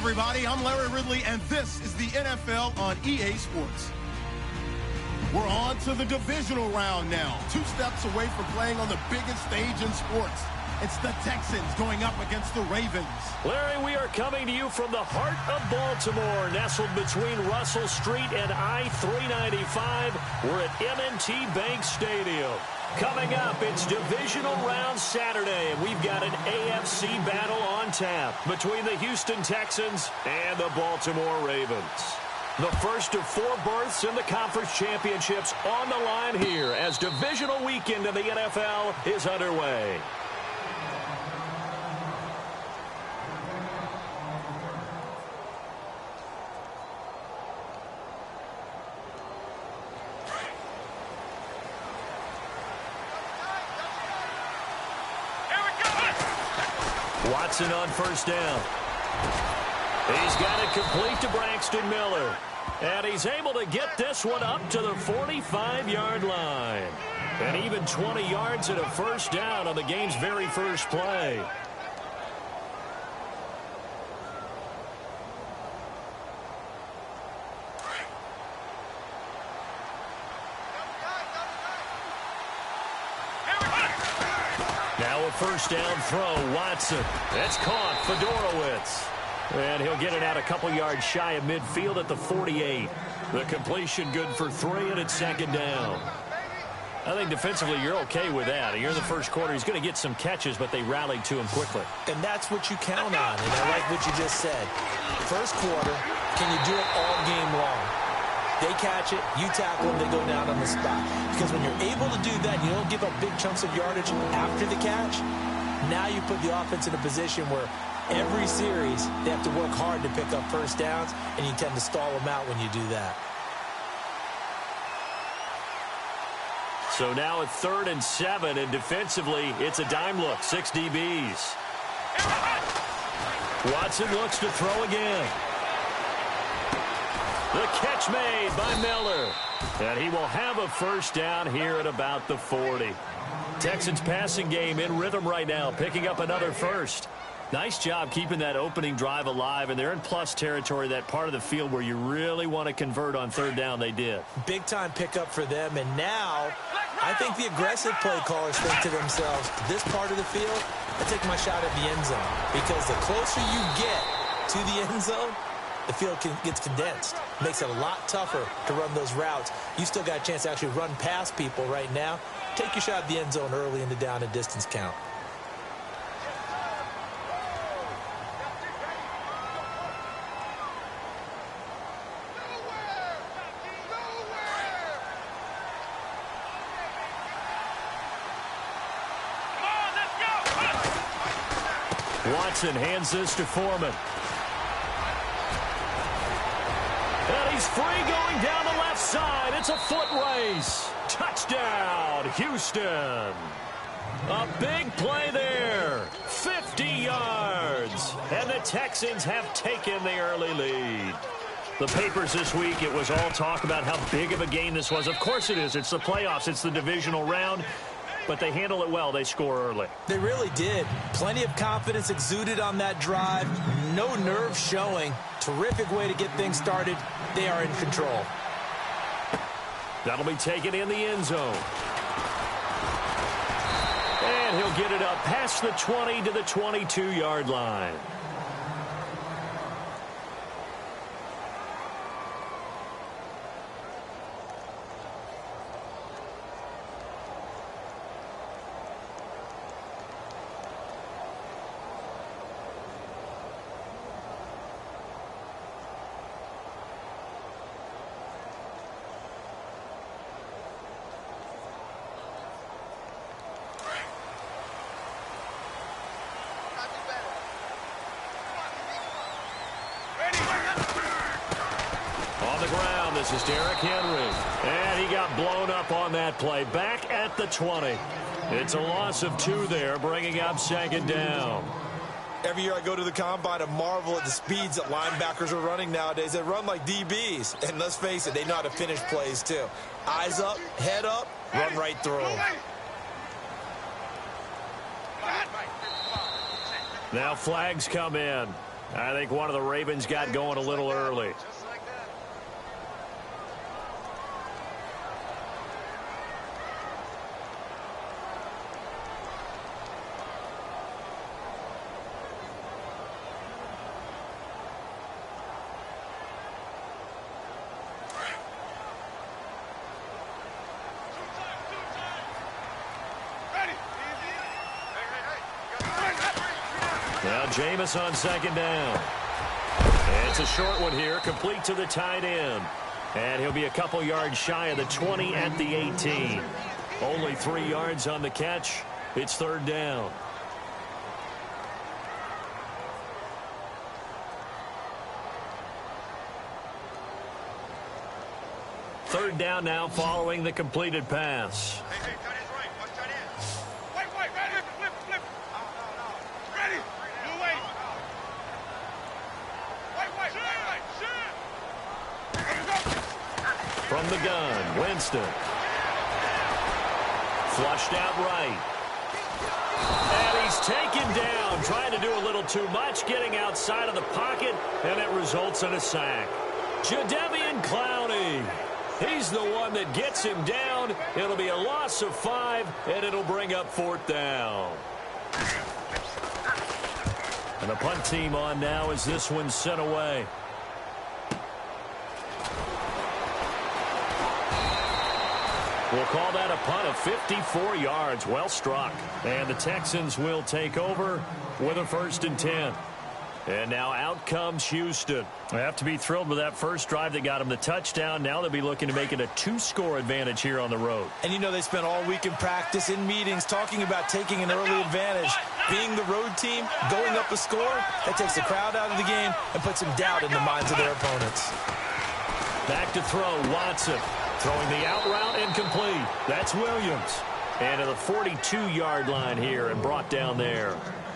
everybody. I'm Larry Ridley, and this is the NFL on EA Sports. We're on to the divisional round now. 2 steps away from playing on the biggest stage in sports. It's the Texans going up against the Ravens. Larry, we are coming to you from the heart of Baltimore, nestled between Russell Street and I-395. We're at M&T Bank Stadium. Coming up, it's divisional round Saturday, and we've got an AFC battle on tap between the Houston Texans and the Baltimore Ravens. The first of 4 berths in the conference championships on the line here as divisional weekend in the NFL is underway. Watson on first down. He's got it complete to Braxton Miller. And he's able to get this one up to the 45-yard line. And even 20 yards and a first down on the game's very first play. Now a first down throw, Watson. That's caught, Fedorowicz. And he'll get it out a couple yards shy of midfield at the 48. The completion good for 3, and it's second down. I think defensively you're okay with that. Here in the first quarter, he's going to get some catches, but they rallied to him quickly. And that's what you count on, and I like what you just said. First quarter, can you do it all game long? They catch it, you tackle them, they go down on the spot. Because when you're able to do that, you don't give up big chunks of yardage after the catch. Now you put the offense in a position where every series they have to work hard to pick up first downs, and you tend to stall them out when you do that. So now at 3rd and 7, and defensively, it's a dime look, 6 DBs. Watson looks to throw again. The catch made by Miller. And he will have a first down here at about the 40. Texans passing game in rhythm right now, picking up another first. Nice job keeping that opening drive alive, and they're in plus territory, that part of the field where you really want to convert on 3rd down. They did. Big-time pickup for them, and now I think the aggressive play callers think to themselves, this part of the field, I take my shot at the end zone, because the closer you get to the end zone, the field gets condensed. Makes it a lot tougher to run those routes. You still got a chance to actually run past people right now. Take your shot at the end zone early in the down and distance count. Watson hands this to Foreman. And he's free going down the left side. It's a foot race. Touchdown, Houston. A big play there. 50 yards. And the Texans have taken the early lead. The papers this week, it was all talk about how big of a game this was. Of course it is. It's the playoffs. It's the divisional round. But they handle it well. They score early. They really did. Plenty of confidence exuded on that drive. No nerve showing. Terrific way to get things started. They are in control. That'll be taken in the end zone. And he'll get it up past the 20 to the 22-yard line. This is Derrick Henry. And he got blown up on that play. Back at the 20. It's a loss of 2 there, bringing up second down. Every year I go to the combine and marvel at the speeds that linebackers are running nowadays. They run like DBs. And let's face it, they know how to finish plays too. Eyes up, head up, run right through them. Now flags come in. I think one of the Ravens got going a little early. Now Jameis on second down. It's a short one here, complete to the tight end. And he'll be a couple yards shy of the 20 at the 18. Only 3 yards on the catch. It's third down. Third down now following the completed pass. From the gun, Winston. Flushed out right. And he's taken down, trying to do a little too much, getting outside of the pocket, and it results in a sack. Jadeveon Clowney. He's the one that gets him down. It'll be a loss of 5, and it'll bring up fourth down. And the punt team on now as this one's sent away. We'll call that a punt of 54 yards. Well struck. And the Texans will take over with a 1st and 10. And now out comes Houston. They have to be thrilled with that first drive that got them the touchdown. Now they'll be looking to make it a 2-score advantage here on the road. And you know they spent all week in practice, in meetings, talking about taking an early advantage. Being the road team, going up a score, that takes the crowd out of the game and puts some doubt in the minds of their opponents. Back to throw, Watson. Throwing the out route incomplete. That's Williams. And to the 42-yard line here and brought down there.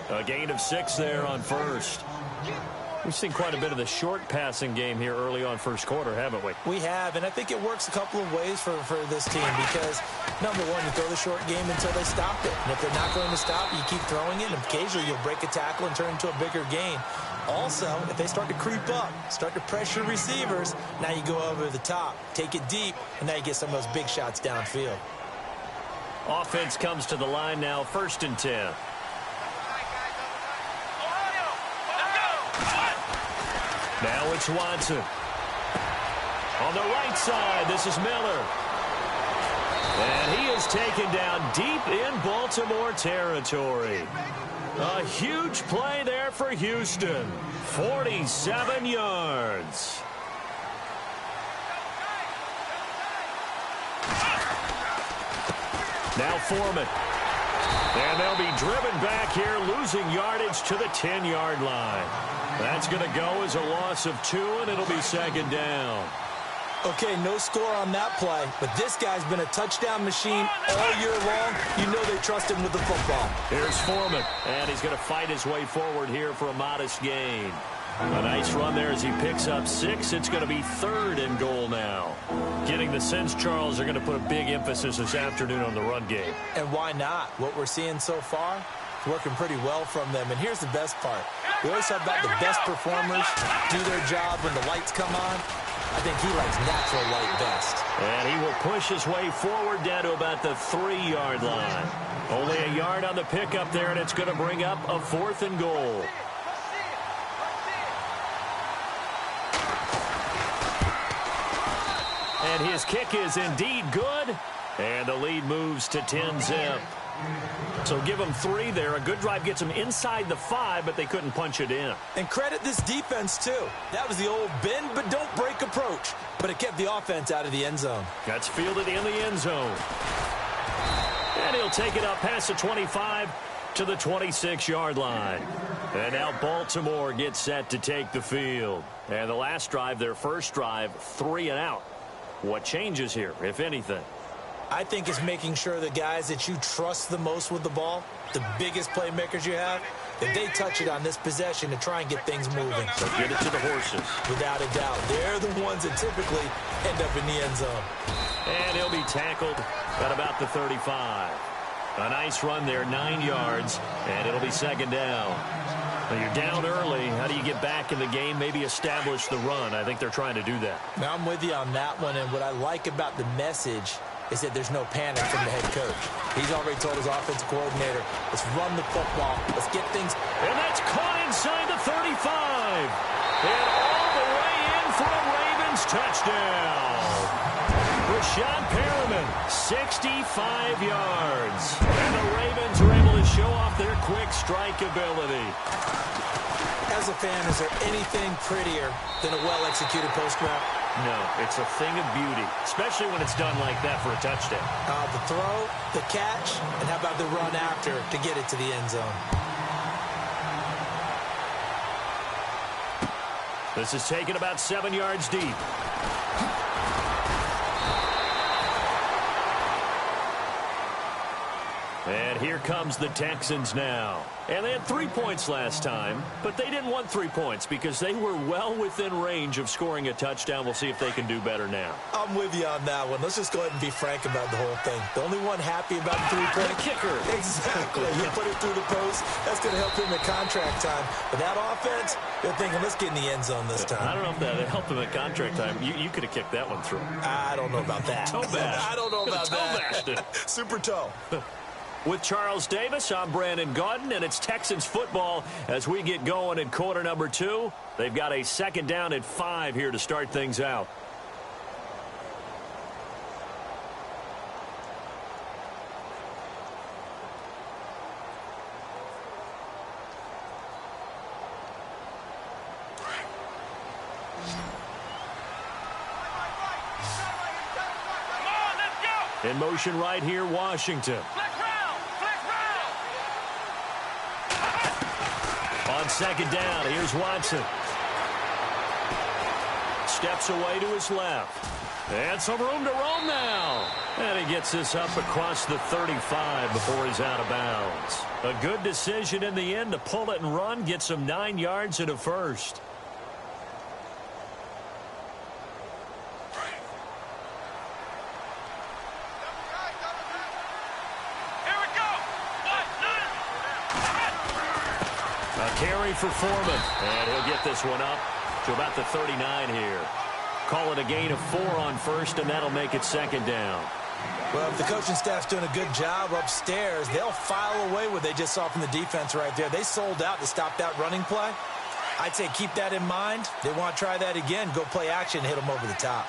A gain of 6 there on first. We've seen quite a bit of the short passing game here early on first quarter, haven't we? We have, and I think it works a couple of ways for this team because, number one, you throw the short game until they stop it. And if they're not going to stop, you keep throwing it, and occasionally you'll break a tackle and turn into a bigger gain. Also, if they start to creep up, start to pressure receivers, now you go over the top, take it deep, and now you get some of those big shots downfield. Offense comes to the line now, 1st and 10. Now it's Watson. On the right side, this is Miller. And he is taken down deep in Baltimore territory. A huge play there for Houston. 47 yards. Now Foreman. And they'll be driven back here, losing yardage to the 10-yard line. That's going to go as a loss of 2, and it'll be second down. Okay, no score on that play, but this guy's been a touchdown machine all year long. You know they trust him with the football. Here's Foreman, and he's going to fight his way forward here for a modest gain. A nice run there as he picks up 6. It's going to be 3rd and goal now. Getting the sense, Charles, are going to put a big emphasis this afternoon on the run game. And why not? What we're seeing so far, working pretty well from them. And here's the best part. We always talk about the best performers do their job when the lights come on. I think he likes natural light best. And he will push his way forward down to about the 3-yard line. Only a yard on the pickup there, and it's going to bring up a 4th and goal. And his kick is indeed good. And the lead moves to 10-zip. So give them 3 there. A good drive gets them inside the 5, but they couldn't punch it in. And credit this defense, too. That was the old bend but don't break approach. But it kept the offense out of the end zone. That's fielded in the end zone. And he'll take it up past the 25 to the 26-yard line. And now Baltimore gets set to take the field. And the last drive, their first drive, 3 and out. What changes here, if anything? I think it's making sure the guys that you trust the most with the ball, the biggest playmakers you have, that they touch it on this possession to try and get things moving. So get it to the horses. Without a doubt. They're the ones that typically end up in the end zone. And he'll be tackled at about the 35. A nice run there, 9 yards, and it'll be second down. Well, you're down early. How do you get back in the game, maybe establish the run? I think they're trying to do that. Now, I'm with you on that one, and what I like about the message is that there's no panic from the head coach. He's already told his offensive coordinator, let's run the football. Let's get things. And that's caught inside the 35. And all the way in for a Ravens touchdown. Rashad Perriman, 65 yards. And the Ravens are able to show off their quick strike ability. As a fan, is there anything prettier than a well-executed post route? No, it's a thing of beauty, especially when it's done like that for a touchdown. The throw, the catch, and how about the run after to get it to the end zone? This is taken about 7 yards deep. And here comes the Texans now. And they had 3 points last time, but they didn't want 3 points because they were well within range of scoring a touchdown. We'll see if they can do better now. I'm with you on that one. Let's just go ahead and be frank about the whole thing. The only one happy about the 3-point kicker. Exactly. You put it through the post. That's going to help him at contract time. But that offense, they're thinking, let's get in the end zone this time. I don't know if that helped him at contract time. You could have kicked that one through. I don't know about that. Toe bash. I don't know about that. Toe Super toe. With Charles Davis, I'm Brandon Gaudin, and it's Texans football as we get going in quarter number 2. They've got a second down at 5 here to start things out. In motion right here, Washington. On second down, here's Watson. Steps away to his left. And some room to roam now. And he gets this up across the 35 before he's out of bounds. A good decision in the end to pull it and run, get some 9 yards and a first. Carry for Foreman, and he'll get this one up to about the 39 here. Call it a gain of 4 on first, and that'll make it second down. Well, if the coaching staff's doing a good job upstairs, they'll file away what they just saw from the defense right there. They sold out to stop that running play. I'd say keep that in mind. They want to try that again. Go play action, hit them over the top.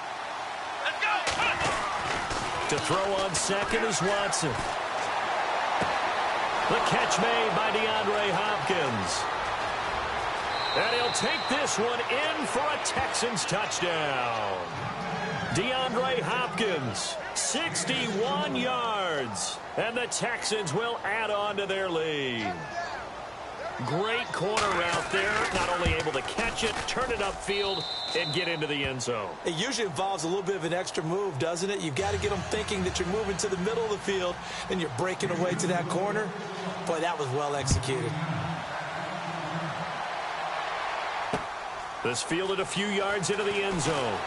Let's go. To throw on second is Watson. The catch made by DeAndre Hopkins. And he'll take this one in for a Texans touchdown. DeAndre Hopkins, 61 yards. And the Texans will add on to their lead. Great corner route there. Not only able to catch it, turn it upfield, and get into the end zone. It usually involves a little bit of an extra move, doesn't it? You've got to get them thinking that you're moving to the middle of the field and you're breaking away to that corner. Boy, that was well executed. This fielded a few yards into the end zone.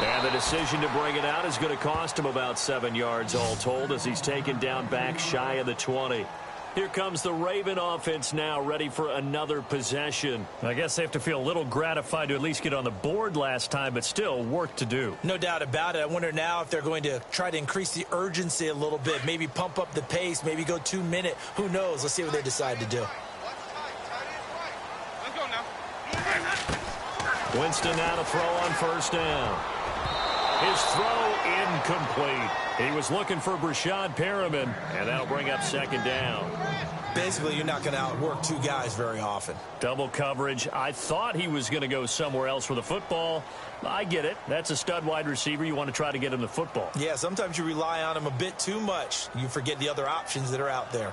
And the decision to bring it out is going to cost him about 7 yards all told as he's taken down back shy of the 20. Here comes the Raven offense now, ready for another possession. I guess they have to feel a little gratified to at least get on the board last time, but still work to do. No doubt about it. I wonder now if they're going to try to increase the urgency a little bit, maybe pump up the pace, maybe go 2-minute. Who knows? Let's see what they decide to do. Winston now to throw on first down. His throw incomplete. He was looking for Rashad Perriman, and that'll bring up second down. Basically, you're not going to outwork 2 guys very often. Double coverage. I thought he was going to go somewhere else for the football. I get it. That's a stud wide receiver. You want to try to get him the football. Yeah, sometimes you rely on him a bit too much. You forget the other options that are out there.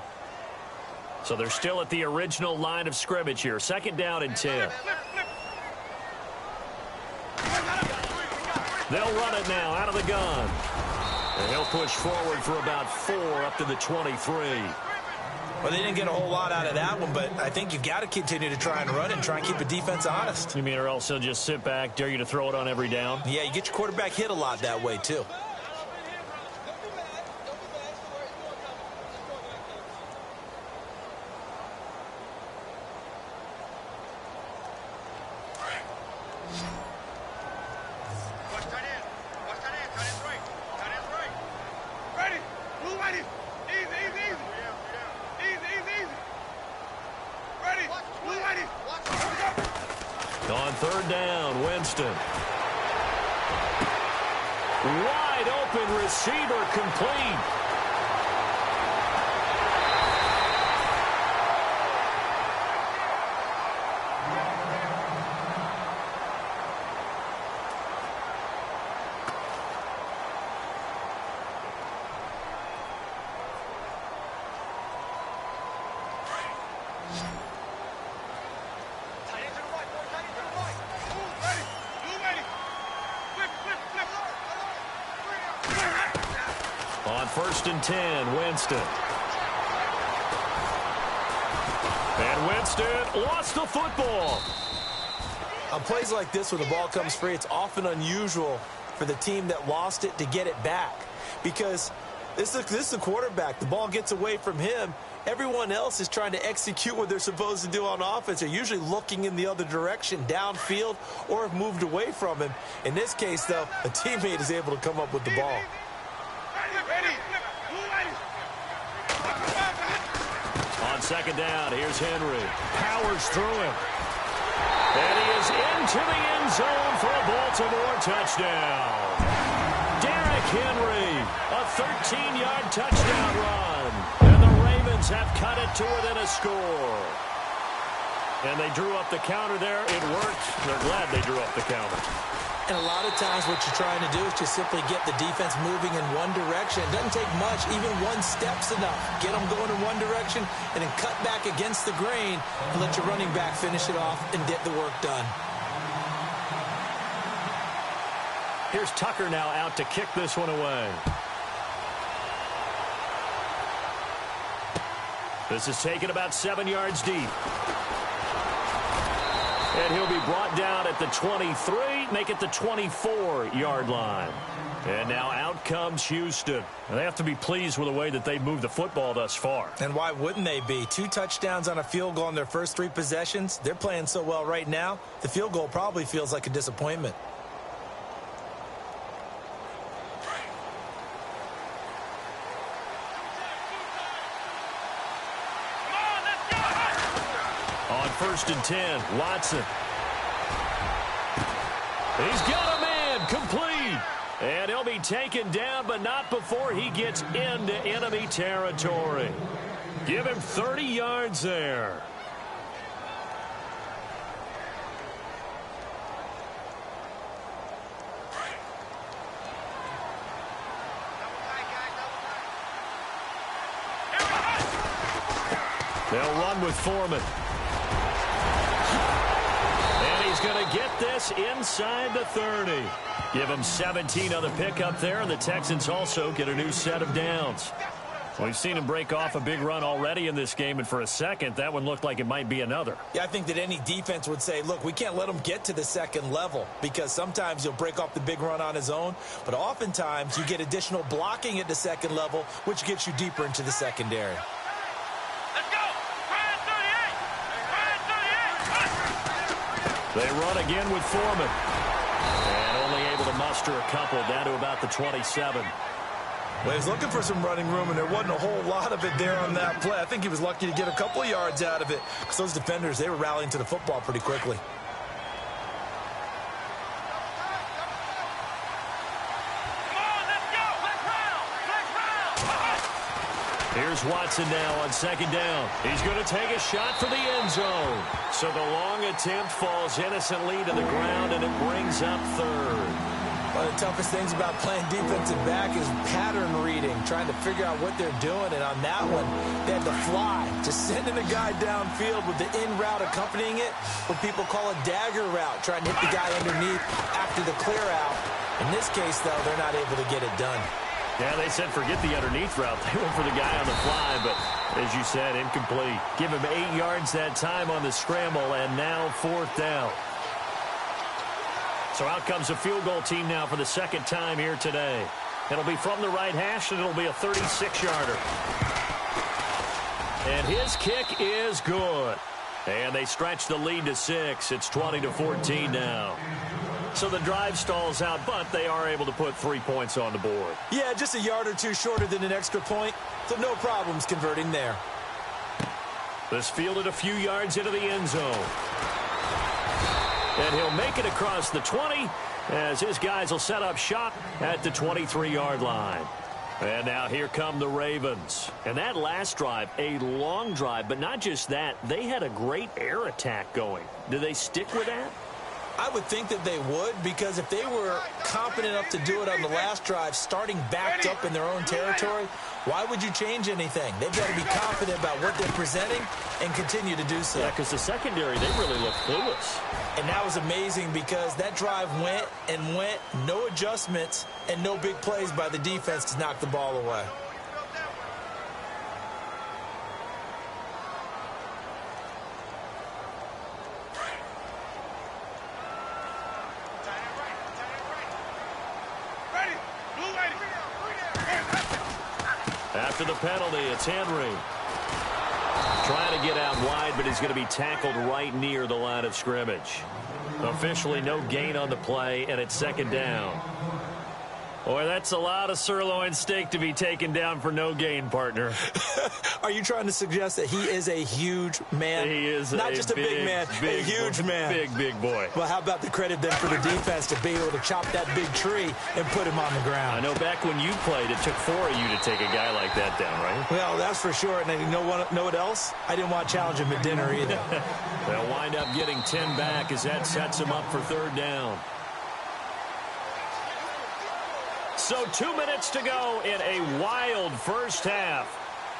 So they're still at the original line of scrimmage here. Second down and 10. They'll run it now out of the gun. And he'll push forward for about 4 up to the 23. Well, they didn't get a whole lot out of that one, but I think you've got to continue to try and run it and try and keep the defense honest. You mean or else he'll just sit back, dare you to throw it on every down? Yeah, you get your quarterback hit a lot that way, too. third down. Winston. Wide open receiver, complete. On 1st and 10, Winston. And Winston lost the football. On plays like this where the ball comes free, it's often unusual for the team that lost it to get it back. Because this is the quarterback. The ball gets away from him. Everyone else is trying to execute what they're supposed to do on offense. They're usually looking in the other direction, downfield, or have moved away from him. In this case, though, a teammate is able to come up with the ball. On 2nd down, here's Henry. Powers through him. And he is into the end zone for a Baltimore touchdown. Derrick Henry, a 13-yard touchdown run. And the Ravens have cut it to within a score. And they drew up the counter there. It worked. They're glad they drew up the counter. And a lot of times what you're trying to do is just simply get the defense moving in one direction. It doesn't take much. Even one step's enough. Get them going in one direction and then cut back against the grain and let your running back finish it off and get the work done. Here's Tucker now out to kick this one away. This is taken about 7 yards deep. And he'll be brought down at the 23, make it the 24-yard line. And now out comes Houston. And they have to be pleased with the way that they've moved the football thus far. And why wouldn't they be? 2 touchdowns on a field goal in their first 3 possessions. They're playing so well right now, the field goal probably feels like a disappointment. On 1st and 10, Watson. He's got a man, complete. And he'll be taken down, but not before he gets into enemy territory. Give him 30 yards there. They'll run with Foreman. And he's going to get this inside the 30. Give him 17 on the pickup there, and the Texans also get a new set of downs. We've seen him break off a big run already in this game, and for a second, that one looked like it might be another. Yeah, I think that any defense would say, look, we can't let him get to the second level because sometimes he'll break off the big run on his own, but oftentimes you get additional blocking at the second level, which gets you deeper into the secondary. They run again with Foreman. And only able to muster a couple down to about the 27. Well, he was looking for some running room, and there wasn't a whole lot of it there on that play. I think he was lucky to get a couple of yards out of it because those defenders, they were rallying to the football pretty quickly. Here's Watson now on 2nd down. He's going to take a shot for the end zone. So the long attempt falls innocently to the ground, and it brings up 3rd. One of the toughest things about playing defensive back is pattern reading, trying to figure out what they're doing. And on that one, they had to fly, just sending a guy downfield with the in route accompanying it, what people call a dagger route, trying to hit the guy underneath after the clear out. In this case, though, they're not able to get it done. Yeah, they said forget the underneath route. They went for the guy on the fly, but as you said, incomplete. Give him 8 yards that time on the scramble, and now 4th down. So out comes a field goal team now for the 2nd time here today. It'll be from the right hash, and it'll be a 36-yarder. And his kick is good. And they stretch the lead to 6. It's 20-14 now. So the drive stalls out, but they are able to put 3 points on the board. Yeah, just a yard or two shorter than an extra point, so no problems converting there. This fielded a few yards into the end zone. And he'll make it across the 20 as his guys will set up shop at the 23-yard line. And now here come the Ravens. And that last drive, a long drive, but not just that. They had a great air attack going. Do they stick with that? I would think that they would, because if they were confident enough to do it on the last drive, starting backed up in their own territory, why would you change anything? They've got to be confident about what they're presenting and continue to do so. Yeah, because the secondary, they really look clueless. And that was amazing because that drive went and went, no adjustments, and no big plays by the defense to knock the ball away. After the penalty, it's Henry. Trying to get out wide, but he's going to be tackled right near the line of scrimmage. Officially no gain on the play, and it's second down. Boy, that's a lot of sirloin steak to be taken down for no gain, partner. Are you trying to suggest that he is a huge man? He is not just a big man, a huge man. Big boy. Well, how about the credit then for the defense to be able to chop that big tree and put him on the ground? I know back when you played, it took 4 of you to take a guy like that down, right? Well, that's for sure. And you know what else? I didn't want to challenge him at dinner either. They'll wind up getting 10 back as that sets him up for third down. So 2 minutes to go in a wild first half.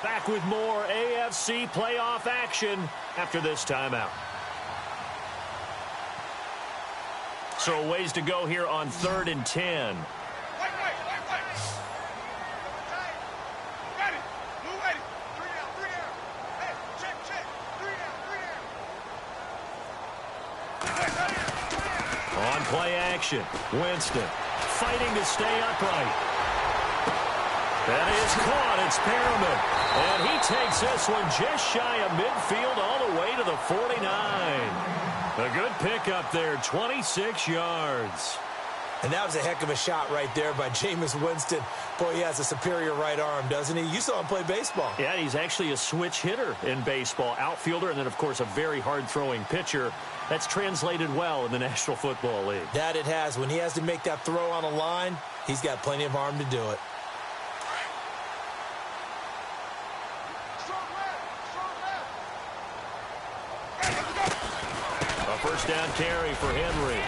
Back with more AFC playoff action after this timeout. So a ways to go here on 3rd and 10. On play action, Winston fighting to stay upright. That is caught. It's Perriman. And he takes this one just shy of midfield all the way to the 49. A good pickup there, 26 yards. And that was a heck of a shot right there by Jameis Winston. Boy, he has a superior right arm, doesn't he? You saw him play baseball. Yeah, he's actually a switch hitter in baseball. Outfielder, and then, of course, a very hard-throwing pitcher. That's translated well in the National Football League. That it has. When he has to make that throw on a line, he's got plenty of arm to do it. A first down carry for Henry.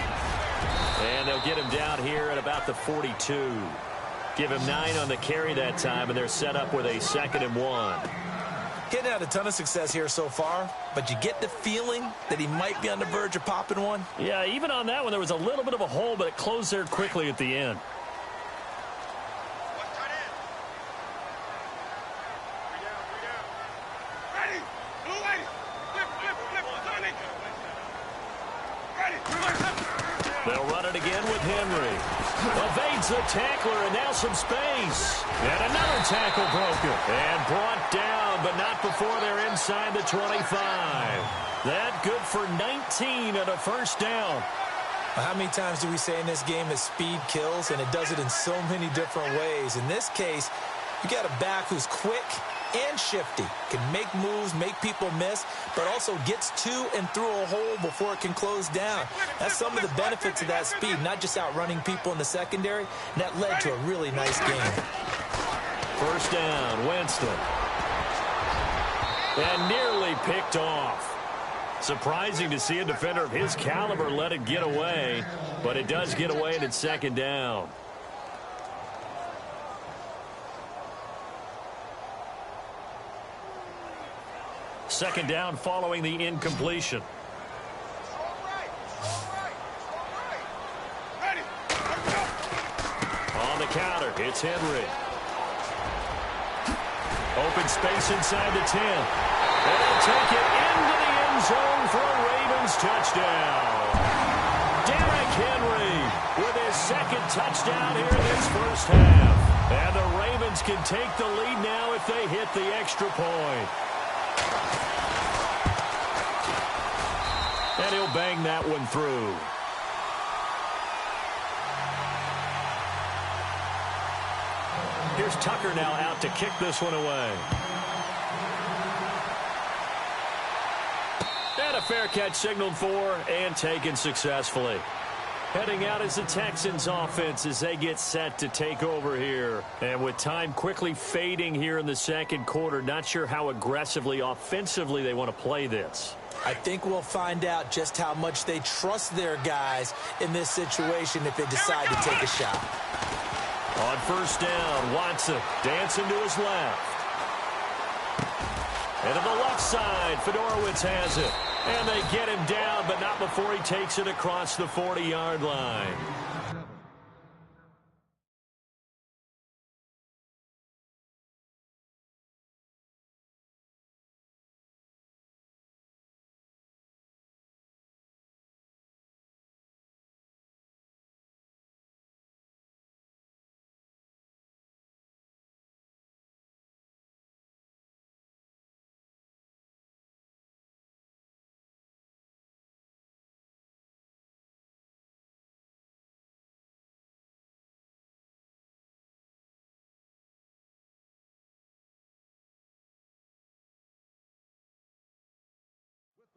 And they'll get him down here at about the 42. Give him 9 on the carry that time, and they're set up with a 2nd and 1. Getting had a ton of success here so far, but you get the feeling that he might be on the verge of popping one. Yeah, even on that one, there was a little bit of a hole, but it closed there quickly at the end. They'll run it again with Henry. Evades the tackler, and now some space. And another tackle broken. And brought down, but not before they're inside the 25. That good for 19 and a first down. How many times do we say in this game that speed kills, and it does it in so many different ways? In this case, you got a back who's quick and shifty, can make moves, make people miss, but also gets to and through a hole before it can close down. That's some of the benefits of that speed, not just outrunning people in the secondary, and that led to a really nice game. First down, Winston. And nearly picked off. Surprising to see a defender of his caliber let it get away, but it does get away and it's second down. Second down following the incompletion. On the counter, it's Henry. Open space inside the 10. And they'll take it into the end zone for a Ravens touchdown. Derrick Henry with his second touchdown here in this first half. And the Ravens can take the lead now if they hit the extra point. And he'll bang that one through. Here's Tucker now out to kick this one away. And a A fair catch signaled for and taken successfully. Heading out is the Texans offense as they get set to take over here. And with time quickly fading here in the second quarter, not sure how aggressively, offensively they want to play this. I think we'll find out just how much they trust their guys in this situation if they decide to take a shot. On first down, Watson dancing to his left. And to the left side, Fedorowicz has it. And they get him down, but not before he takes it across the 40-yard line.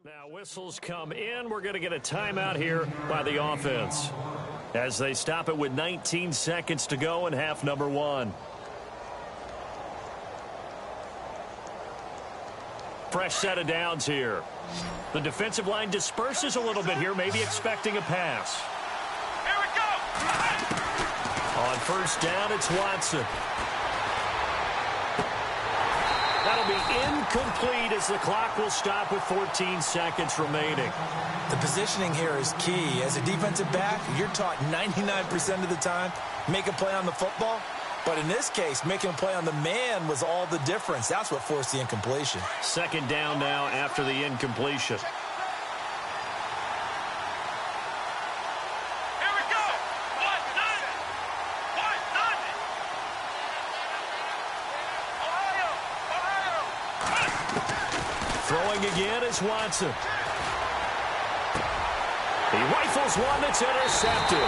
Now whistles come in. We're going to get a timeout here by the offense as they stop it with 19 seconds to go in half number one. Fresh set of downs here. The defensive line disperses a little bit here, maybe expecting a pass. Here we go. On first down, it's Watson. That'll be incomplete as the clock will stop with 14 seconds remaining. The positioning here is key. As a defensive back, you're taught 99% of the time, make a play on the football. But in this case, making a play on the man was all the difference. That's what forced the incompletion. Second down now after the incompletion. Throwing again is Watson. He rifles one that's intercepted.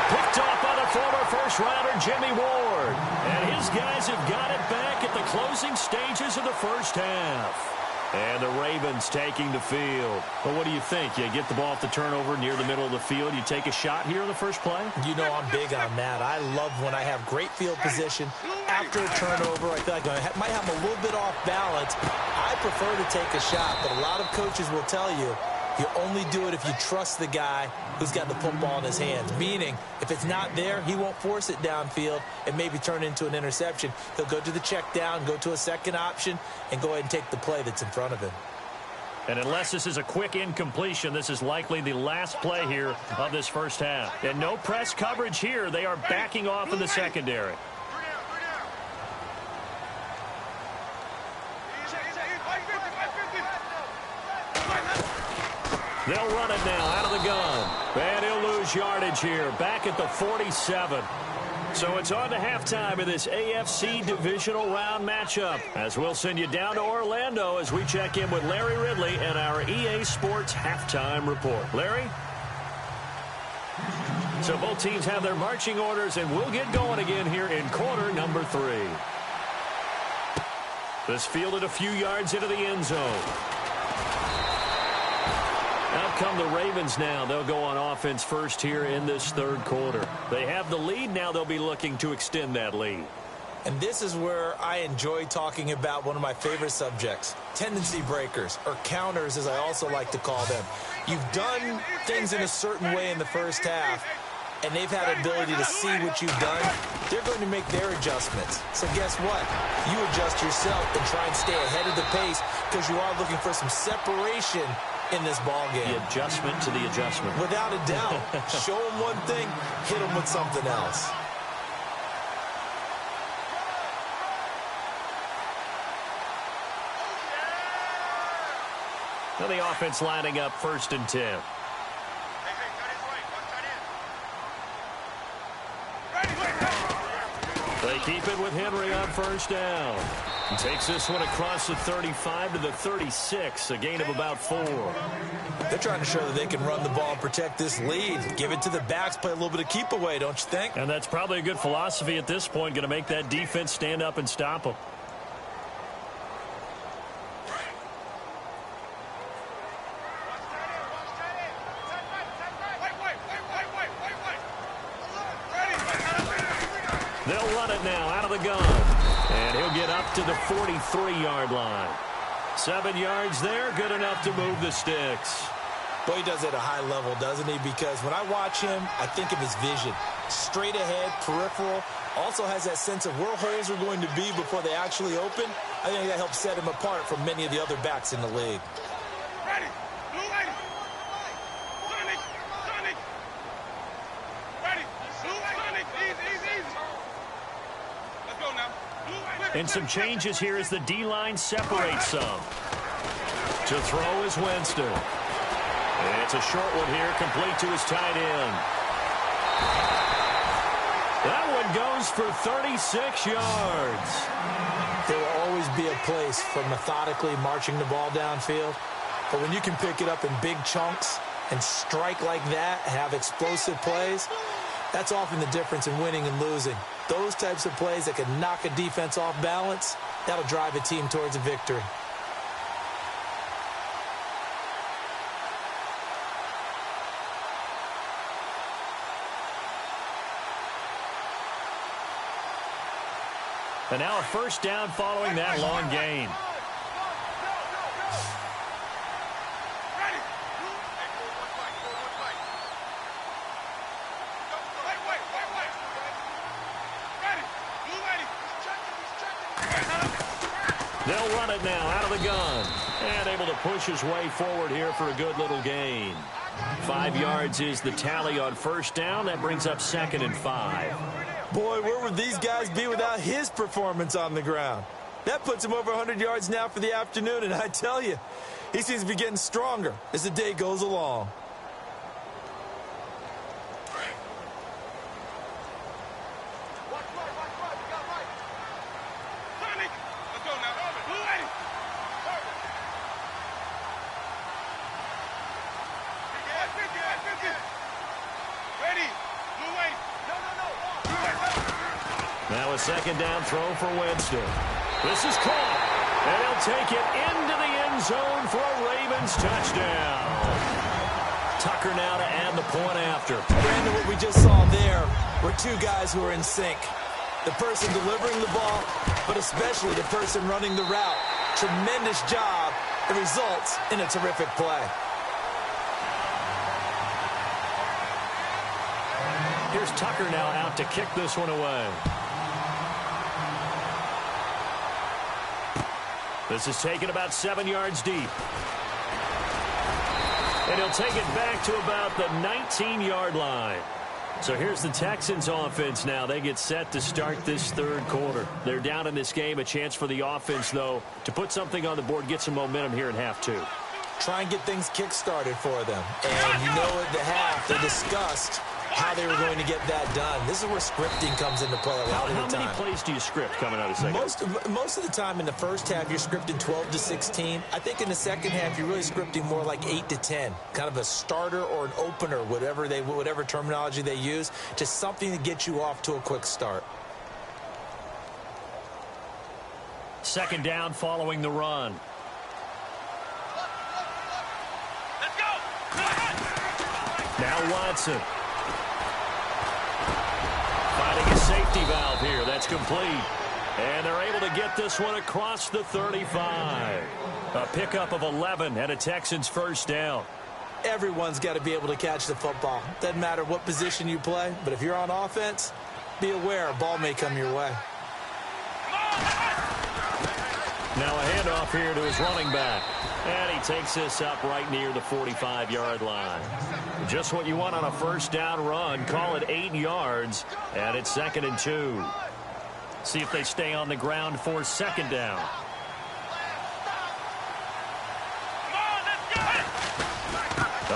Picked off by the former first-rounder Jimmy Ward. And his guys have got it back at the closing stages of the first half. And the Ravens taking the field. But what do you think? You get the ball off the turnover near the middle of the field. You take a shot here in the first play? You know I'm big on that. I love when I have great field position. After a turnover, I feel like I might have them a little bit off balance. I prefer to take a shot, but a lot of coaches will tell you, you only do it if you trust the guy who's got the football in his hands. Meaning, if it's not there, he won't force it downfield and maybe turn it into an interception. He'll go to the check down, go to a second option, and go ahead and take the play that's in front of him. And unless this is a quick incompletion, this is likely the last play here of this first half. And no press coverage here. They are backing off in the secondary. They'll run it now out of the gun. And he'll lose yardage here. Back at the 47. So it's on to halftime of this AFC divisional round matchup. As we'll send you down to Orlando as we check in with Larry Ridley and our EA Sports halftime report. Larry? So both teams have their marching orders, and we'll get going again here in quarter number 3. This fielded a few yards into the end zone. Out come the Ravens now. They'll go on offense first here in this third quarter. They have the lead. Now they'll be looking to extend that lead. And this is where I enjoy talking about one of my favorite subjects, tendency breakers, or counters as I also like to call them. You've done things in a certain way in the first half, and they've had an ability to see what you've done. They're going to make their adjustments. So guess what? You adjust yourself and try and stay ahead of the pace because you are looking for some separation in this ball game. The adjustment to the adjustment. Without a doubt. Show them one thing, hit them with something else. Now the offense lining up first and 10. They keep it with Henry on first down. He takes this one across the 35 to the 36, a gain of about 4. They're trying to show that they can run the ball and protect this lead. Give it to the backs, play a little bit of keep away, don't you think? And that's probably a good philosophy at this point, going to make that defense stand up and stop them. They'll run it now out of the gun. And he'll get up to the 43-yard line. 7 yards there, good enough to move the sticks. Boy, he does it at a high level, doesn't he? Because when I watch him, I think of his vision. Straight ahead, peripheral. Also has that sense of where holes are going to be before they actually open. I think that helps set him apart from many of the other backs in the league. Ready. Blue lady. Sonic. Sonic. Ready. Blue Sonic. Easy. Let's go now. Blue and some changes here as the D-line separates some. To throw is Winston. And it's a short one here, complete to his tight end. That one goes for 36 yards. There will always be a place for methodically marching the ball downfield. But when you can pick it up in big chunks and strike like that, have explosive plays, that's often the difference in winning and losing. Those types of plays that can knock a defense off balance, that'll drive a team towards a victory. And now a first down following that long gain. They'll run it now out of the gun. And able to push his way forward here for a good little gain. 5 yards is the tally on first down. That brings up 2nd and 5. Boy, where would these guys be without his performance on the ground? That puts him over 100 yards now for the afternoon, and I tell you, he seems to be getting stronger as the day goes along. Now a second down throw for Winston. This is caught, and he'll take it into the end zone for a Ravens touchdown. Tucker now to add the point after. Brandon, what we just saw there were two guys who are in sync. The person delivering the ball, but especially the person running the route. Tremendous job. It results in a terrific play. Here's Tucker now out to kick this one away. This is taken about 7 yards deep. And he'll take it back to about the 19-yard line. So here's the Texans offense now. They get set to start this third quarter. They're down in this game. A chance for the offense, though, to put something on the board, get some momentum here in half two. Try and get things kick-started for them. And you know at the half, they discussed how they were going to get that done. This is where scripting comes into play a lot of the time. How many plays do you script coming out of second? Most of the time in the first half, you're scripting 12 to 16. I think in the second half, you're really scripting more like 8 to 10. Kind of a starter or an opener, whatever terminology they use. Just something to get you off to a quick start. Second down following the run. Let's go. Now Watson. Finding a safety valve here. That's complete. And they're able to get this one across the 35. A pickup of 11 and a Texans first down. Everyone's got to be able to catch the football. Doesn't matter what position you play, but if you're on offense, be aware a ball may come your way. Now a handoff here to his running back. And he takes this up right near the 45-yard line. Just what you want on a first down run. Call it 8 yards. And it's 2nd and 2. See if they stay on the ground for second down.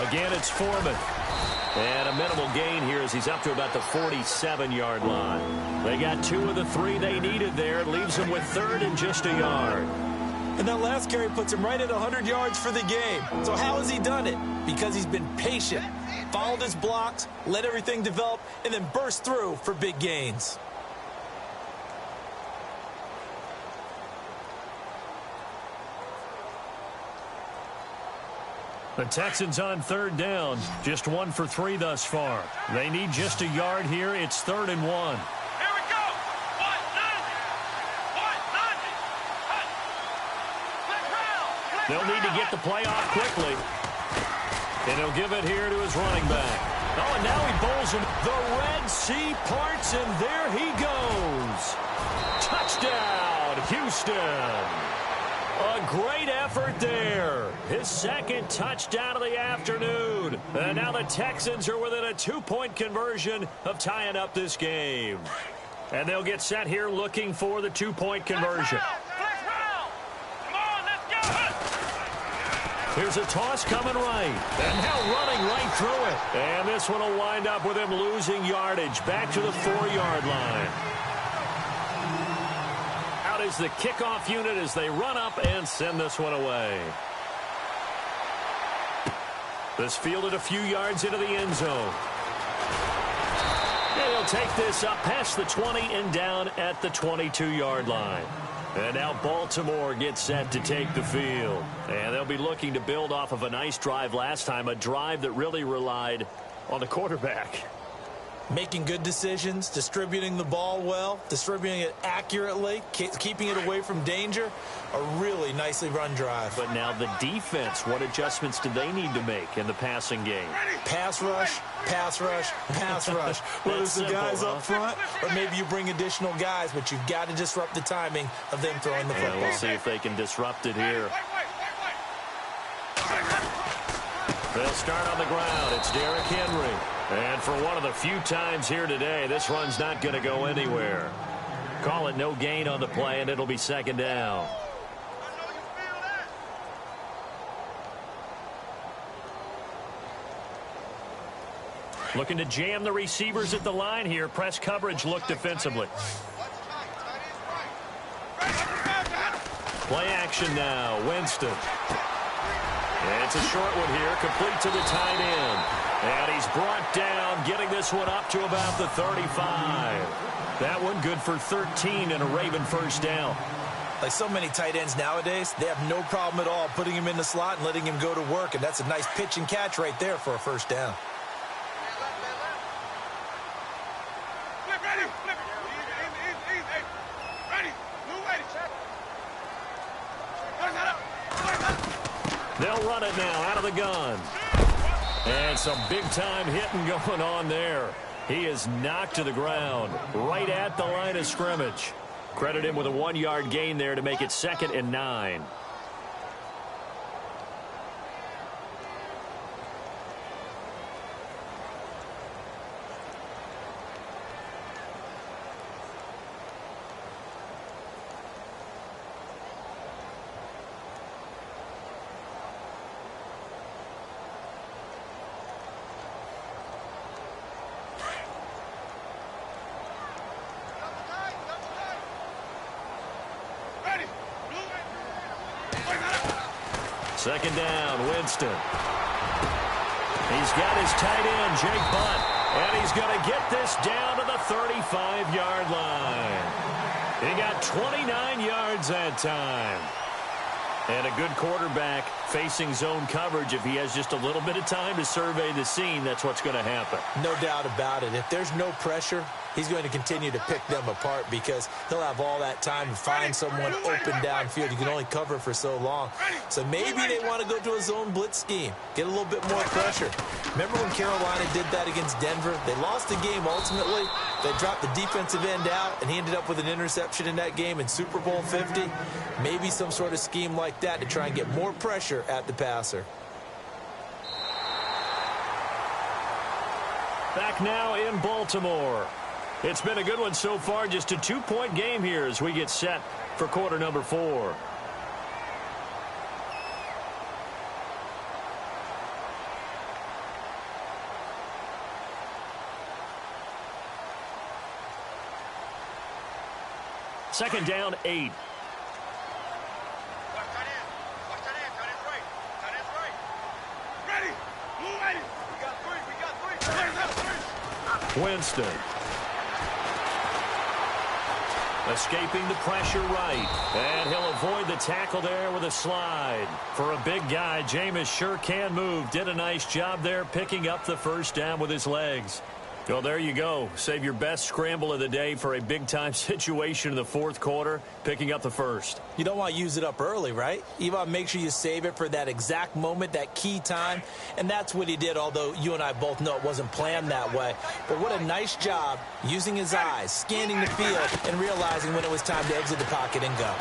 Again, it's Foreman. And a minimal gain here as he's up to about the 47-yard line. They got 2 of the 3 they needed there. It leaves them with 3rd and just a yard. And that last carry puts him right at 100 yards for the game. So how has he done it? Because he's been patient, followed his blocks, let everything develop, and then burst through for big gains. The Texans on third down, just 1 for 3 thus far. They need just a yard here. It's 3rd and 1. Here we go. They'll need to get the play off quickly. And he'll give it here to his running back. Oh, and now he bowls him. The Red Sea parts, and there he goes. Touchdown, Houston. A great effort there. His second touchdown of the afternoon. And now the Texans are within a 2-point conversion of tying up this game. And they'll get set here looking for the 2-point conversion. Here's a toss coming right. And now running right through it. And this one will wind up with him losing yardage back to the 4-yard line. Out is the kickoff unit as they run up and send this one away. This fielded a few yards into the end zone. And he'll take this up past the 20 and down at the 22-yard line. And now Baltimore gets set to take the field. And they'll be looking to build off of a nice drive last time, a drive that really relied on the quarterback. Making good decisions, distributing the ball well, distributing it accurately, keeping it away from danger. A really nicely run drive. But now the defense, what adjustments do they need to make in the passing game? Pass rush, pass rush, pass rush. Whether it's the guys up front or maybe you bring additional guys, but you've got to disrupt the timing of them throwing the football. We'll see if they can disrupt it here. They'll start on the ground. It's Derrick Henry. And for one of the few times here today, this run's not going to go anywhere. Call it no gain on the play, and it'll be second down. Looking to jam the receivers at the line here. Press coverage look defensively. Play action now. Winston. It's a short one here, complete to the tight end. And he's brought down, getting this one up to about the 35. That one good for 13 and a Raven first down. Like so many tight ends nowadays, they have no problem at all putting him in the slot and letting him go to work. And that's a nice pitch and catch right there for a first down. They'll run it now out of the gun. And some big-time hitting going on there. He is knocked to the ground right at the line of scrimmage. Credit him with a 1-yard gain there to make it 2nd and 9. Second down, Winston. He's got his tight end, Jake Butt, and he's going to get this down to the 35-yard line. He got 29 yards that time. And a good quarterback facing zone coverage. If he has just a little bit of time to survey the scene, that's what's going to happen. No doubt about it. If there's no pressure, he's going to continue to pick them apart because he'll have all that time to find someone open downfield. You can only cover for so long. So maybe they want to go to a zone blitz scheme, get a little bit more pressure. Remember when Carolina did that against Denver? They lost the game ultimately. They dropped the defensive end out, and he ended up with an interception in that game in Super Bowl 50. Maybe some sort of scheme like that to try and get more pressure at the passer. Back now in Baltimore. It's been a good one so far. Just a 2-point game here as we get set for quarter number 4. Second down, 8. Winston. Escaping the pressure right. And he'll avoid the tackle there with a slide. For a big guy, Jameis sure can move. Did a nice job there picking up the first down with his legs. Well, there you go. Save your best scramble of the day for a big-time situation in the fourth quarter, picking up the first. You don't want to use it up early, right? You want to make sure you save it for that exact moment, that key time, and that's what he did, although you and I both know it wasn't planned that way. But what a nice job using his eyes, scanning the field, and realizing when it was time to exit the pocket and go.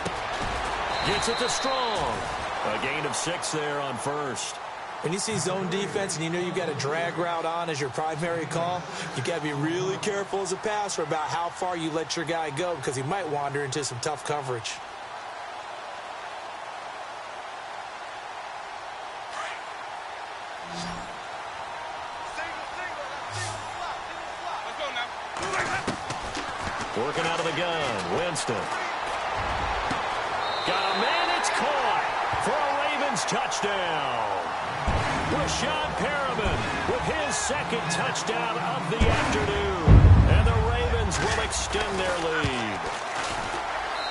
Gets it to Strong. A gain of 6 there on first. When you see zone defense and you know you've got a drag route on as your primary call, you've got to be really careful as a passer about how far you let your guy go because he might wander into some tough coverage. Working out of the gun, Winston. Got a man, it's caught for a Ravens touchdown. Rashad Perriman with his second touchdown of the afternoon. And the Ravens will extend their lead.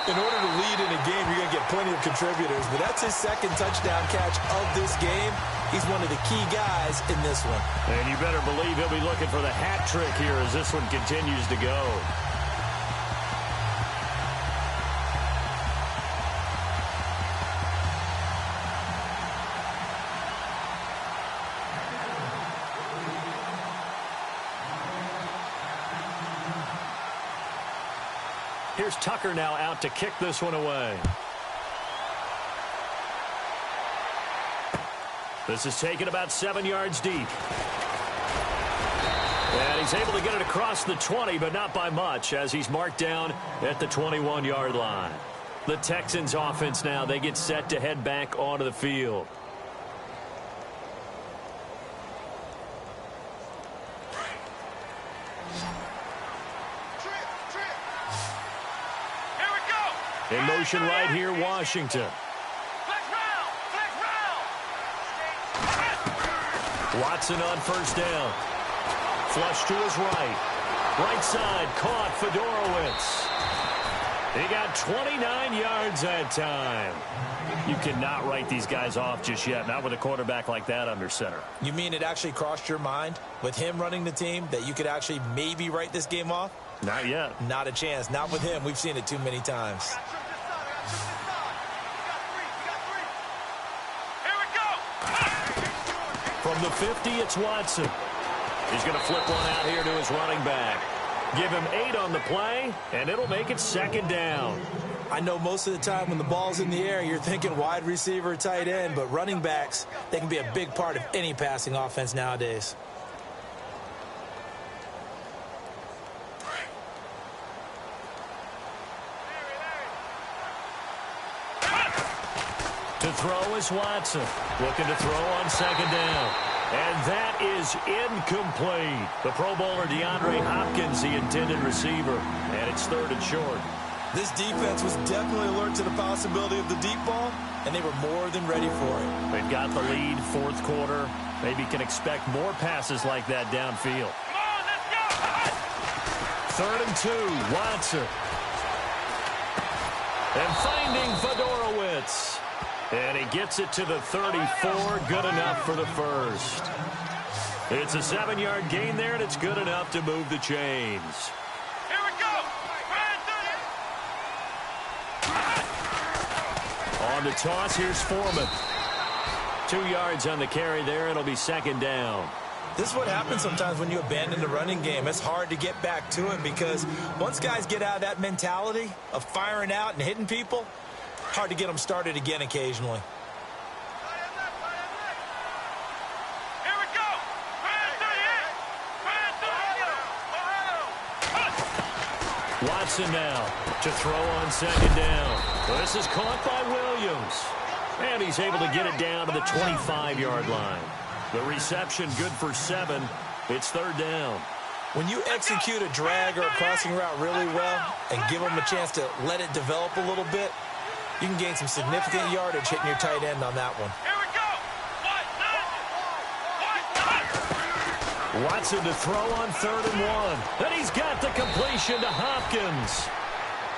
In order to lead in a game, you're going to get plenty of contributors, but that's his second touchdown catch of this game. He's one of the key guys in this one. And you better believe he'll be looking for the hat trick here as this one continues to go. Here's Tucker now out to kick this one away. This is taken about 7 yards deep. And he's able to get it across the 20, but not by much, as he's marked down at the 21-yard line. The Texans offense now, they get set to head back onto the field. In motion right here, Washington. Watson on first down. Flush to his right. Right side, caught Fedorowicz. He got 29 yards that time. You cannot write these guys off just yet, not with a quarterback like that under center. You mean it actually crossed your mind with him running the team that you could actually maybe write this game off? Not yet. Not a chance. Not with him. We've seen it too many times. From the 50, it's Watson. He's going to flip one out here to his running back. Give him 8 on the play, and it'll make it second down. I know most of the time when the ball's in the air, you're thinking wide receiver, tight end, but running backs, they can be a big part of any passing offense nowadays. To throw is Watson. Looking to throw on second down. And that is incomplete. The Pro Bowler DeAndre Hopkins, the intended receiver. And it's third and short. This defense was definitely alert to the possibility of the deep ball, and they were more than ready for it. They've got the lead, fourth quarter. Maybe can expect more passes like that downfield. Come on, let's go! Third and 2, Watson. And finding Fedorowicz. And he gets it to the 34, good enough for the first. It's a 7-yard gain there, and it's good enough to move the chains. Here we go! On the toss, here's Foreman. 2 yards on the carry there, it'll be second down. This is what happens sometimes when you abandon the running game. It's hard to get back to it because once guys get out of that mentality of firing out and hitting people, hard to get them started again occasionally. Here we go! Watson now to throw on second down. This is caught by Williams. And he's able to get it down to the 25-yard line. The reception good for 7. It's third down. When you execute a drag or a crossing route really well and give them a chance to let it develop a little bit, you can gain some significant yardage hitting your tight end on that one. Here we go! Watson to throw on third and 1. And he's got the completion to Hopkins.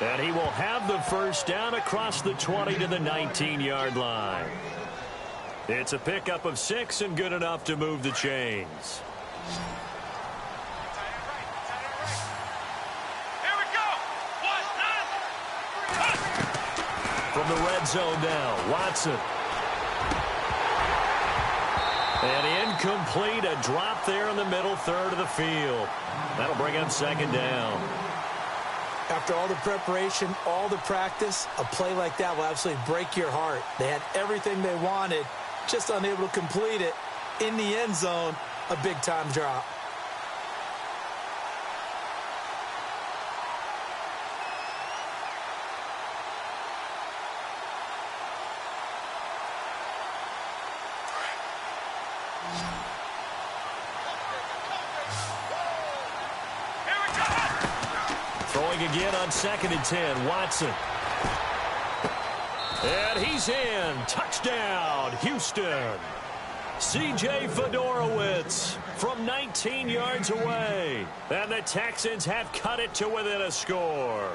And he will have the first down across the 20 to the 19-yard line. It's a pickup of 6 and good enough to move the chains. from the red zone now. Watson. And incomplete, a drop there in the middle third of the field. That'll bring up second down. After all the preparation, all the practice, a play like that will absolutely break your heart. They had everything they wanted, just unable to complete it. In the end zone, a big-time drop. Throwing again on 2nd and 10, Watson. And he's in. Touchdown, Houston. C.J. Fedorowicz from 19 yards away. And the Texans have cut it to within a score.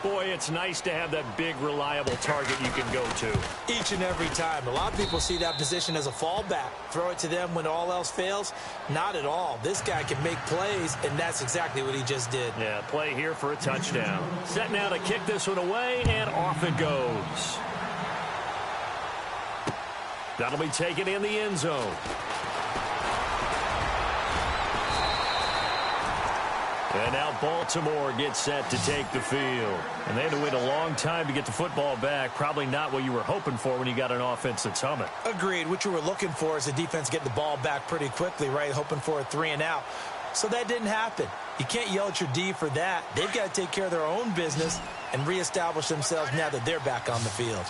Boy, it's nice to have that big, reliable target you can go to. Each and every time. A lot of people see that position as a fallback. Throw it to them when all else fails. Not at all. This guy can make plays, and that's exactly what he just did. Yeah, play here for a touchdown. Set now to kick this one away, and off it goes. That'll be taken in the end zone. And now Baltimore gets set to take the field. And they had to wait a long time to get the football back. Probably not what you were hoping for when you got an offense that's humming. Agreed. What you were looking for is the defense getting the ball back pretty quickly, right? Hoping for a 3 and out. So that didn't happen. You can't yell at your D for that. They've got to take care of their own business and reestablish themselves now that they're back on the field.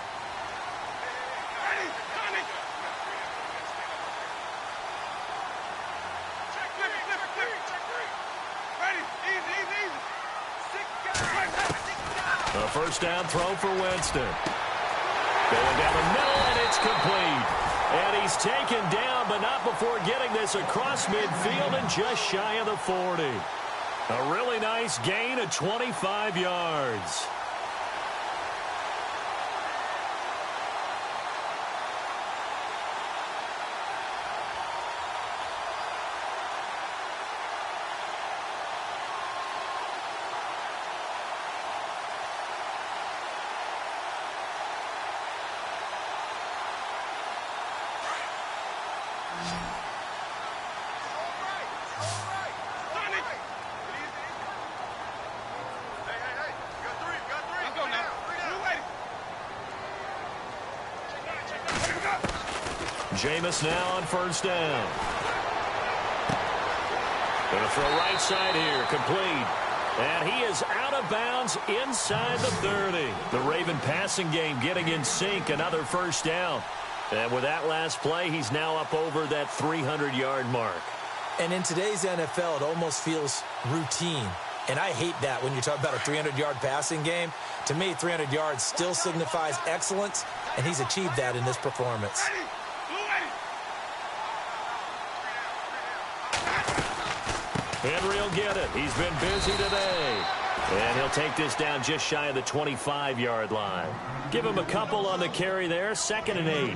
A first down throw for Winston. Going down the middle, and it's complete. And he's taken down, but not before getting this across midfield and just shy of the 40. A really nice gain of 25 yards. Jameis now on first down. Going to throw right side here, complete. And he is out of bounds inside the 30. The Raven passing game getting in sync, another first down. And with that last play, he's now up over that 300-yard mark. And in today's NFL, it almost feels routine. And I hate that when you talk about a 300-yard passing game. To me, 300 yards still signifies excellence, and he's achieved that in this performance. Henry will get it. He's been busy today. And he'll take this down just shy of the 25-yard line. Give him a couple on the carry there, 2nd and 8.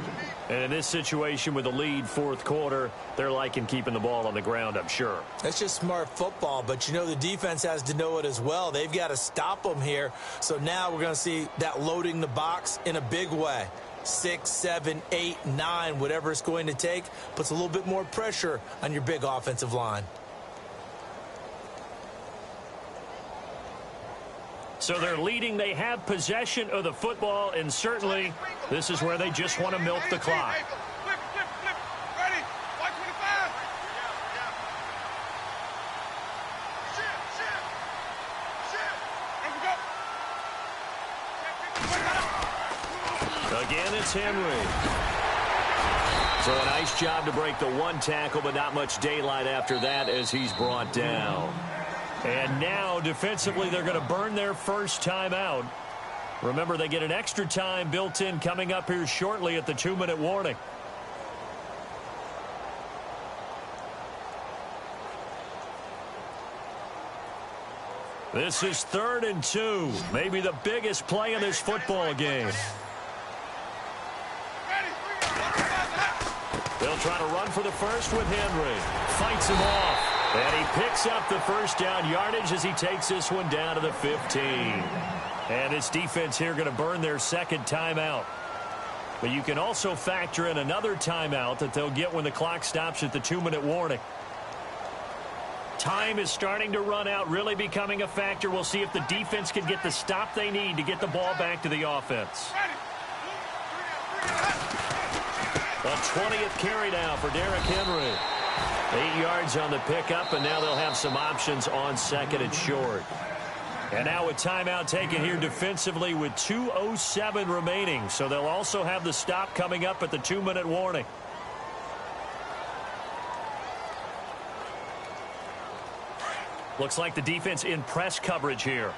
And in this situation with a lead fourth quarter, they're liking keeping the ball on the ground, I'm sure. That's just smart football, but you know the defense has to know it as well. They've got to stop them here. So now we're going to see that loading the box in a big way. 6, 7, 8, 9, whatever it's going to take, puts a little bit more pressure on your big offensive line. So they're leading. They have possession of the football, and certainly this is where they just want to milk the clock. Flip. Ready? White 25. Shit. Again, it's Henry. So a nice job to break the one tackle, but not much daylight after that as he's brought down. And now, defensively, they're going to burn their first time out. Remember, they get an extra time built in coming up here shortly at the 2-minute warning. This is 3rd and 2. Maybe the biggest play in this football game. They'll try to run for the first with Henry. Fights him off. And he picks up the first down yardage as he takes this one down to the 15. And this defense here going to burn their second timeout. But you can also factor in another timeout that they'll get when the clock stops at the 2-minute warning. Time is starting to run out, really becoming a factor. We'll see if the defense can get the stop they need to get the ball back to the offense. A 20th carry now for Derrick Henry. 8 yards on the pickup, and now they'll have some options on second and short. And now a timeout taken here defensively with 2:07 remaining. So they'll also have the stop coming up at the 2-minute warning. Looks like the defense in press coverage here.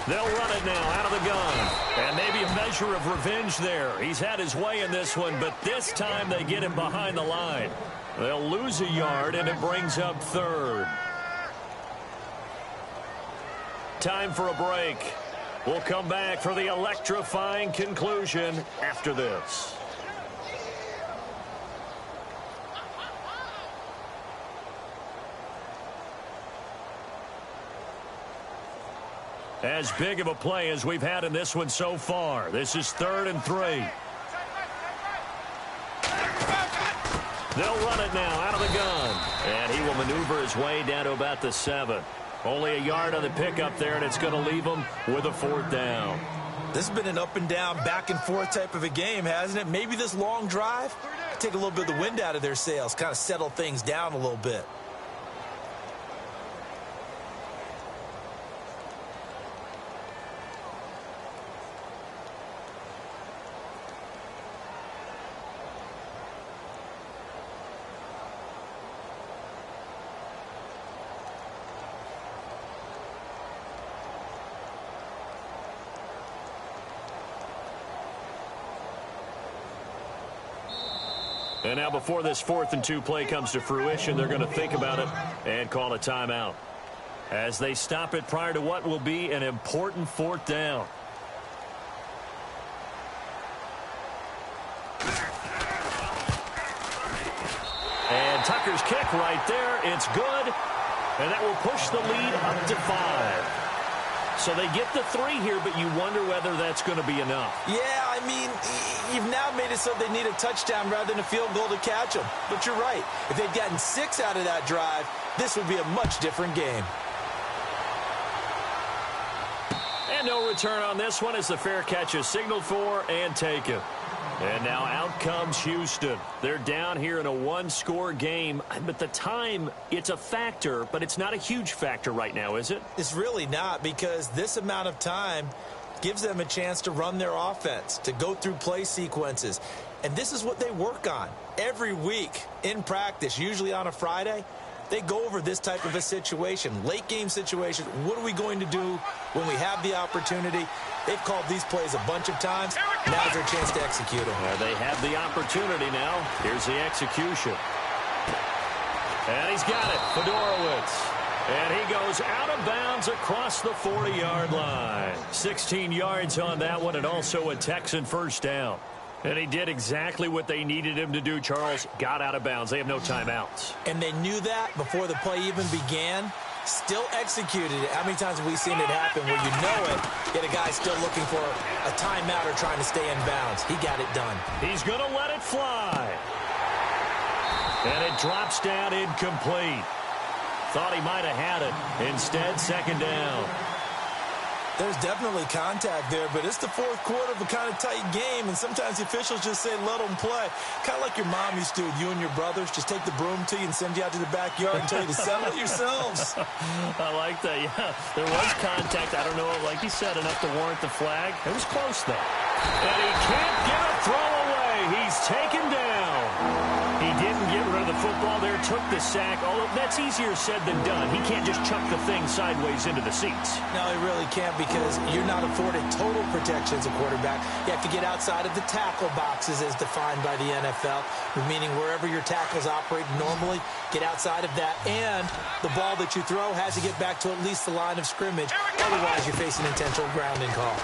They'll run it now out of the gun. And maybe a measure of revenge there. He's had his way in this one, but this time they get him behind the line. They'll lose a yard, and it brings up third. Time for a break. We'll come back for the electrifying conclusion after this. As big of a play as we've had in this one so far. This is 3rd and 3. They'll run it now out of the gun. And he will maneuver his way down to about the 7. Only a yard on the pickup there, and it's going to leave him with a 4th down. This has been an up and down, back and forth type of a game, hasn't it? Maybe this long drive, take a little bit of the wind out of their sails, kind of settle things down a little bit. And now before this 4th and 2 play comes to fruition, they're going to think about it and call a timeout as they stop it prior to what will be an important 4th down. And Tucker's kick right there. It's good. And that will push the lead up to 5. So they get the 3 here, but you wonder whether that's going to be enough. Yeah, I mean, you've now made it so they need a touchdown rather than a field goal to catch them. But you're right. If they'd gotten 6 out of that drive, this would be a much different game. And no return on this one as the fair catch is signaled for and taken. And now out comes Houston. They're down here in a 1-score game. But the time, it's a factor, but it's not a huge factor right now, is it? It's really not, because this amount of time gives them a chance to run their offense, to go through play sequences. And this is what they work on every week in practice, usually on a Friday. They go over this type of a situation, late game situation. What are we going to do when we have the opportunity? They've called these plays a bunch of times. Now's their chance to execute them. They have the opportunity now. Here's the execution. And he's got it, Fedorowicz. And he goes out of bounds across the 40-yard line. 16 yards on that one, and also a Texan first down. And he did exactly what they needed him to do, Charles. Got out of bounds. They have no timeouts. And they knew that before the play even began. Still executed it. How many times have we seen it happen where you know it, yet a guy still looking for a timeout or trying to stay in bounds? He got it done. He's going to let it fly. And it drops down incomplete. Thought he might have had it. Instead, second down. There's definitely contact there, but it's the 4th quarter of a kind of tight game, and sometimes the officials just say, let them play. Kind of like your mom used to with you and your brothers. Just take the broom to you and send you out to the backyard and tell you to settle it yourselves. I like that, yeah. There was contact. I don't know, like you said, enough to warrant the flag. It was close, though. And he can't get a throw away. He's taken down. He didn't get rid of the football there, took the sack. Although that's easier said than done. He can't just chuck the thing sideways into the seats. No, he really can't, because you're not afforded total protection as a quarterback. You have to get outside of the tackle boxes as defined by the NFL, meaning wherever your tackles operate normally, get outside of that. And the ball that you throw has to get back to at least the line of scrimmage. Otherwise, you're facing intentional grounding call.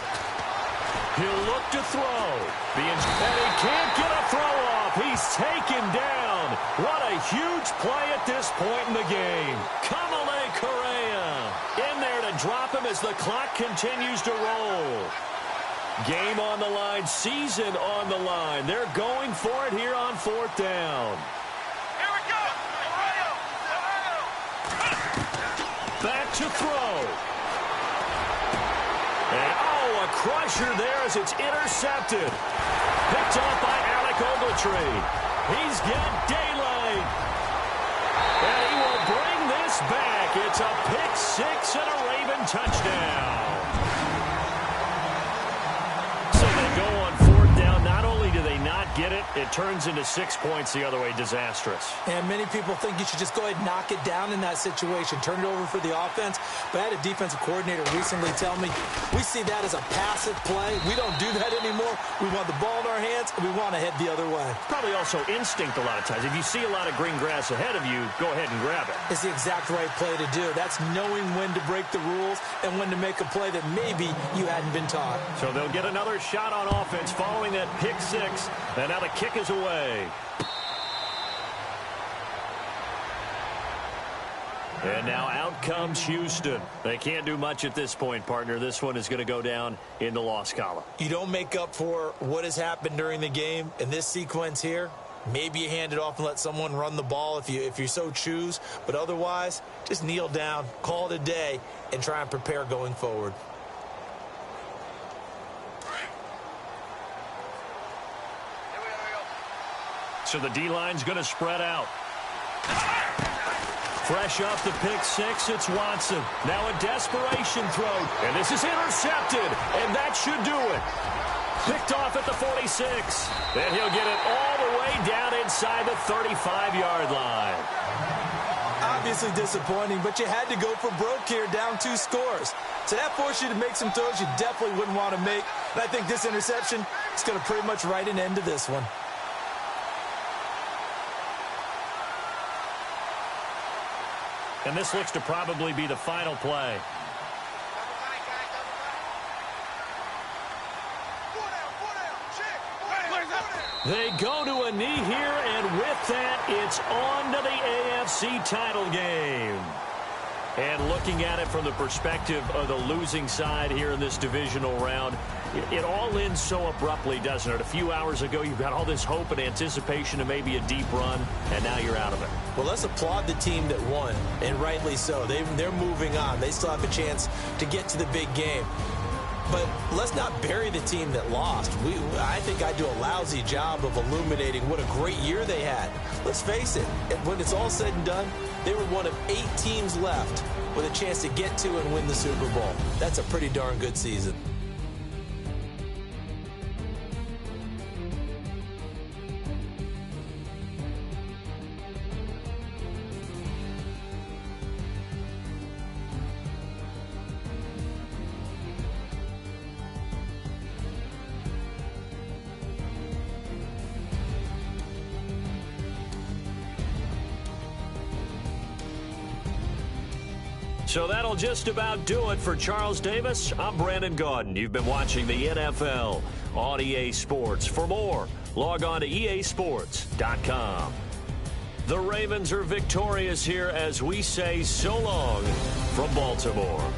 He'll look to throw. And he can't get a throw off. He's taken down. touchdown. What a huge play at this point in the game. Kamale Correa in there to drop him as the clock continues to roll. Game on the line, season on the line. They're going for it here on 4th down. Here we go. Back to throw. And, oh, a crusher there as it's intercepted. Picked off by Alec Ogletree. He's got daylight. And he will bring this back. It's a pick six and a Raven touchdown. So they go on 4th down. Not only do they not get it, it turns into 6 points the other way. Disastrous. And many people think you should just go ahead and knock it down in that situation. Turn it over for the offense. But I had a defensive coordinator recently tell me, we see that as a passive play. We don't do that anymore. We want the ball in our hands, and we want to head the other way. Probably also instinct a lot of times. If you see a lot of green grass ahead of you, go ahead and grab it. It's the exact right play to do. That's knowing when to break the rules and when to make a play that maybe you hadn't been taught. So they'll get another shot on offense following that pick six. And now the kick is away. And now out comes Houston. They can't do much at this point, partner. This one is going to go down in the loss column. You don't make up for what has happened during the game in this sequence here. Maybe you hand it off and let someone run the ball if you so choose. But otherwise, just kneel down, call it a day, and try and prepare going forward. So the D-line's going to spread out. Fresh off the pick six, it's Watson. Now a desperation throw, and this is intercepted, and that should do it. Picked off at the 46, and he'll get it all the way down inside the 35-yard line. Obviously disappointing, but you had to go for broke here, down 2 scores. So that forced you to make some throws you definitely wouldn't want to make. And I think this interception is going to pretty much write an end to this one. And this looks to probably be the final play. They go to a knee here, and with that, it's on to the AFC title game. And looking at it from the perspective of the losing side here in this divisional round, it all ends so abruptly, doesn't it? A few hours ago, you've got all this hope and anticipation of maybe a deep run, and now you're out of it. Well, let's applaud the team that won, and rightly so. They're moving on. They still have a chance to get to the big game. But let's not bury the team that lost. I think I do a lousy job of illuminating what a great year they had. Let's face it, when it's all said and done, they were one of 8 teams left with a chance to get to and win the Super Bowl. That's a pretty darn good season. So that'll just about do it for Charles Davis. I'm Brandon Gaudin. You've been watching the NFL on EA Sports. For more, log on to easports.com. The Ravens are victorious here as we say so long from Baltimore.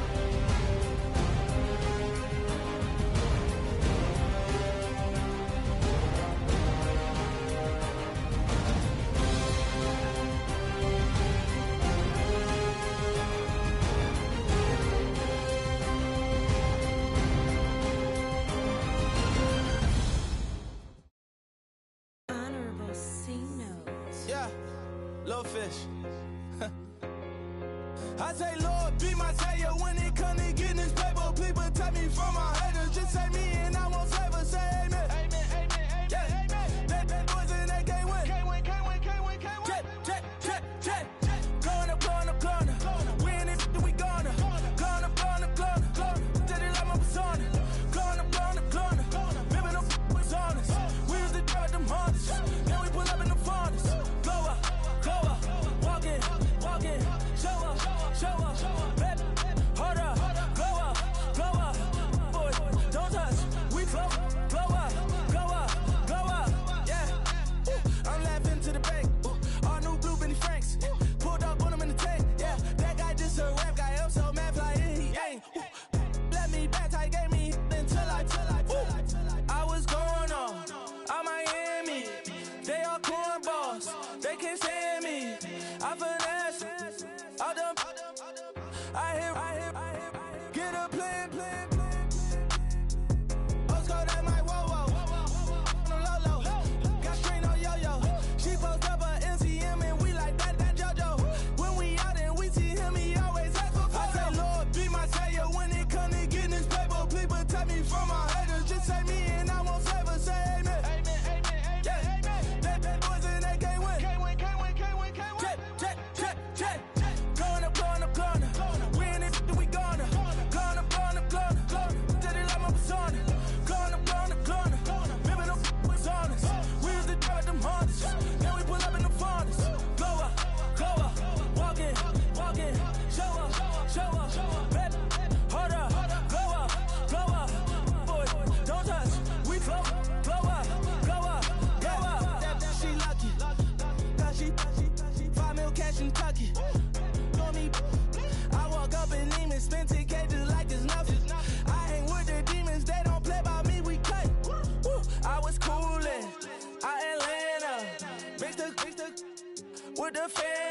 I say, Lord, be my savior when it comes to getting this paper. People take me from my haters. Just say me and I won't flavor. Say amen. Amen, amen, amen, yeah. Amen. That boys and they can't win. Can't win, can't win, can't win, can't win. Jet. Going up, going up, going up. Win it, we gonna. Going up, going up, going up. Did it like my persona. Going up, going up, going up. Living up was honest. We was the dirt, them hunters. Now we pull up in the furnace. Go up, walk in. Show up. with a plan. Osco, that might whoa. No low. Got strain on yo-yo. She post up a MCM and we like that JoJo. When we out and we see him, he always ask for photo. I say, Lord, be my savior when it come to getting this paper. Please protect me from my haters. Just say me and I won't save her. Say amen. That boys in that can't win. Check. Going up. We in it, we gonna. Going up. Did it like my persona. Going up. Remember them was honest. We used to drive them Hondas. Then we pull up in the Fondas. Go up. Walk in. Show up. Bet. Hold up. Go up. Boy, don't touch. We flow up. She lucky. Cause she 5 mil cash in Kentucky. Know me. I walk up and name and spend 10K just like it's nothing. I hang with the demons, they don't play by me, we cut. I was coolin', Atlanta. Mixed with the fan.